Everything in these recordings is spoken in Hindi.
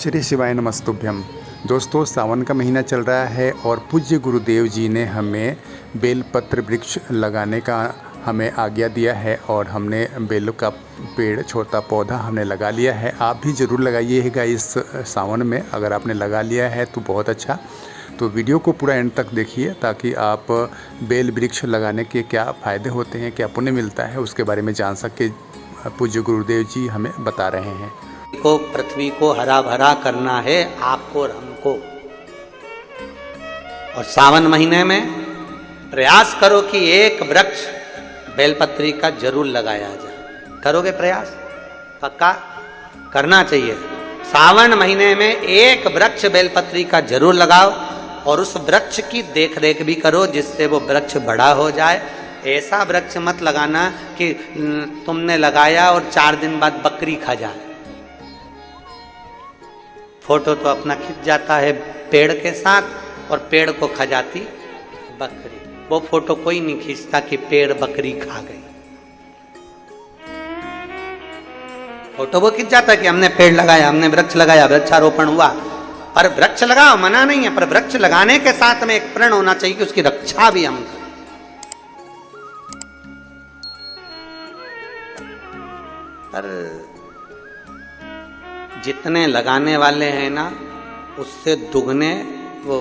श्री शिवाय नमस्तुभ्यम। दोस्तों, सावन का महीना चल रहा है और पूज्य गुरुदेव जी ने हमें बेलपत्र वृक्ष लगाने का हमें आज्ञा दिया है और हमने बेल का पेड़ छोटा पौधा हमने लगा लिया है। आप भी ज़रूर लगाइएगा इस सावन में। अगर आपने लगा लिया है तो बहुत अच्छा। तो वीडियो को पूरा एंड तक देखिए ताकि आप बेल वृक्ष लगाने के क्या फ़ायदे होते हैं, क्या पुण्य मिलता है, उसके बारे में जान सके। पूज्य गुरुदेव जी हमें बता रहे हैं को पृथ्वी को हरा भरा करना है आपको और हमको। और सावन महीने में प्रयास करो कि एक वृक्ष बेलपत्री का जरूर लगाया जाए। करोगे प्रयास? पक्का करना चाहिए। सावन महीने में एक वृक्ष बेलपत्री का जरूर लगाओ और उस वृक्ष की देख रेख भी करो जिससे वो वृक्ष बड़ा हो जाए। ऐसा वृक्ष मत लगाना कि तुमने लगाया और 4 दिन बाद बकरी खा जाए। फोटो तो अपना खिंच जाता है पेड़ के साथ और पेड़ को खा जाती बकरी। वो फोटो कोई नहीं खींचता कि पेड़ बकरी खा गई। फोटो वो खिंच जाता है कि हमने पेड़ लगाया, हमने वृक्ष लगाया, वृक्षारोपण हुआ। पर वृक्ष लगाओ, मना नहीं है, पर वृक्ष लगाने के साथ में एक प्रण होना चाहिए कि उसकी रक्षा भी हम करें। पर जितने लगाने वाले हैं ना उससे दुगने वो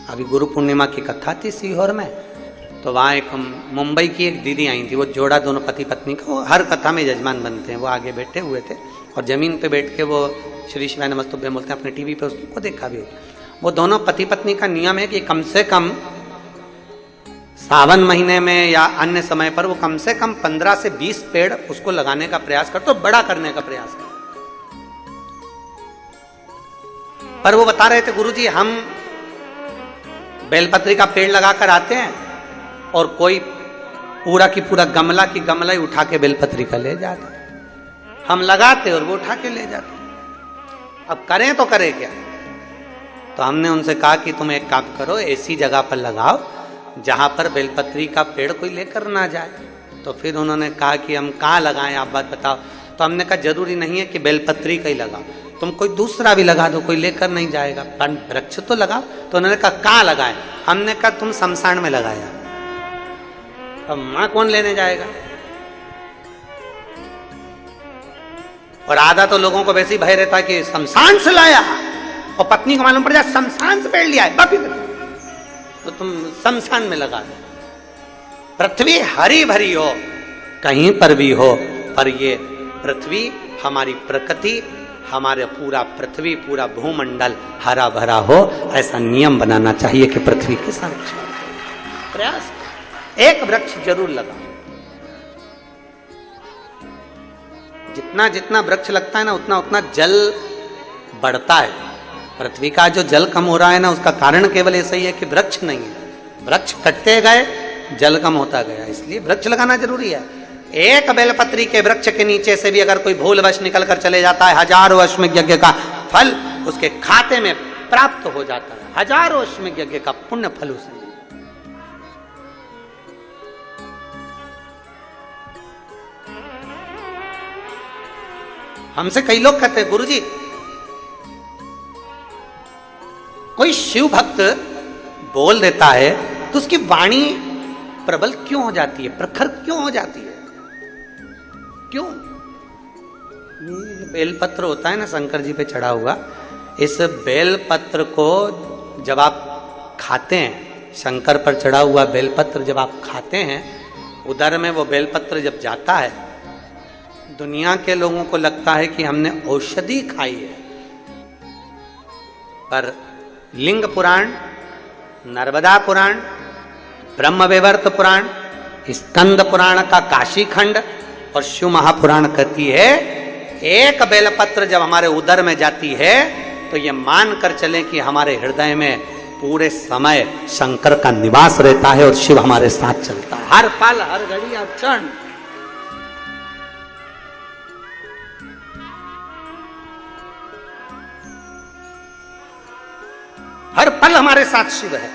अभी गुरु पूर्णिमा की कथा थी सीहोर में, तो वहाँ एक मुंबई की एक दीदी आई थी। वो जोड़ा दोनों पति पत्नी का, वो हर कथा में यजमान बनते हैं। वो आगे बैठे हुए थे और जमीन पे बैठ के वो श्री शिवाय नमस्तुभ्यम बोलते हैं। अपने टीवी पे उसको देखा भी। वो दोनों पति पत्नी का नियम है कि कम से कम सावन महीने में या अन्य समय पर वो कम से कम 15 से 20 पेड़ उसको लगाने का प्रयास कर, तो बड़ा करने का प्रयास कर। पर वो बता रहे थे, गुरुजी हम बेलपत्री का पेड़ लगाकर आते हैं और कोई पूरा की पूरा गमला की गमला ही उठा के बेलपत्री का ले जाता है। हम लगाते और वो उठा के ले जाते। अब करें तो करें क्या? तो हमने उनसे कहा कि तुम एक काम करो, ऐसी जगह पर लगाओ जहां पर बेलपत्री का पेड़ कोई लेकर ना जाए। तो फिर उन्होंने कहा कि हम कहाँ लगाएं, आप बात बताओ। तो हमने कहा जरूरी नहीं है कि बेलपत्री का ही लगाओ, तुम कोई दूसरा भी लगा दो, कोई लेकर नहीं जाएगा, पर वृक्ष तो लगाओ। तो उन्होंने कहा कहाँ लगाएं? हमने कहा तुम शमशान में लगाया। अब मां कौन लेने जाएगा? और आधा तो लोगों को वैसे ही भय रहता है कि शमशान से लाया, और पत्नी को मालूम पड़ जाए शमशान से पेड़ लिया है, तो तुम शमशान में लगा दो। पृथ्वी हरी भरी हो कहीं पर भी हो, पर ये पृथ्वी हमारी प्रकृति, हमारे पूरा पृथ्वी पूरा भूमंडल हरा भरा हो, ऐसा नियम बनाना चाहिए कि पृथ्वी के संरक्षण प्रयास एक वृक्ष जरूर लगाओ। जितना जितना वृक्ष लगता है ना उतना उतना जल बढ़ता है। पृथ्वी का जो जल कम हो रहा है ना, उसका कारण केवल ऐसा ही है कि वृक्ष नहीं है। वृक्ष कटते गए, जल कम होता गया, इसलिए वृक्ष लगाना जरूरी है। एक बेलपत्री के वृक्ष के नीचे से भी अगर कोई भूलवश निकल कर चले जाता है, हजारों अश्वमेध यज्ञ का फल उसके खाते में प्राप्त हो जाता है। हजारों अश्वमेध यज्ञ का पुण्य फल उसे। हमसे कई लोग कहते हैं, गुरुजी कोई शिव भक्त बोल देता है तो उसकी वाणी प्रबल क्यों हो जाती है, प्रखर क्यों हो जाती है, क्यों? ये बेलपत्र होता है ना शंकर जी पे चढ़ा हुआ, इस बेलपत्र को जब आप खाते हैं, शंकर पर चढ़ा हुआ बेलपत्र जब आप खाते हैं, उधर में वो बेलपत्र जब जाता है, दुनिया के लोगों को लगता है कि हमने औषधि खाई है। पर लिंग पुराण, नर्मदा पुराण, ब्रह्मवैवर्त पुराण, स्कंद पुराण का काशी खंड और शिव महापुराण कहती है एक बेलपत्र जब हमारे उदर में जाती है तो ये मान कर चले कि हमारे हृदय में पूरे समय शंकर का निवास रहता है और शिव हमारे साथ चलता है हर पल, हर घड़ी, हर क्षण। हर पल हमारे साथ शिव है।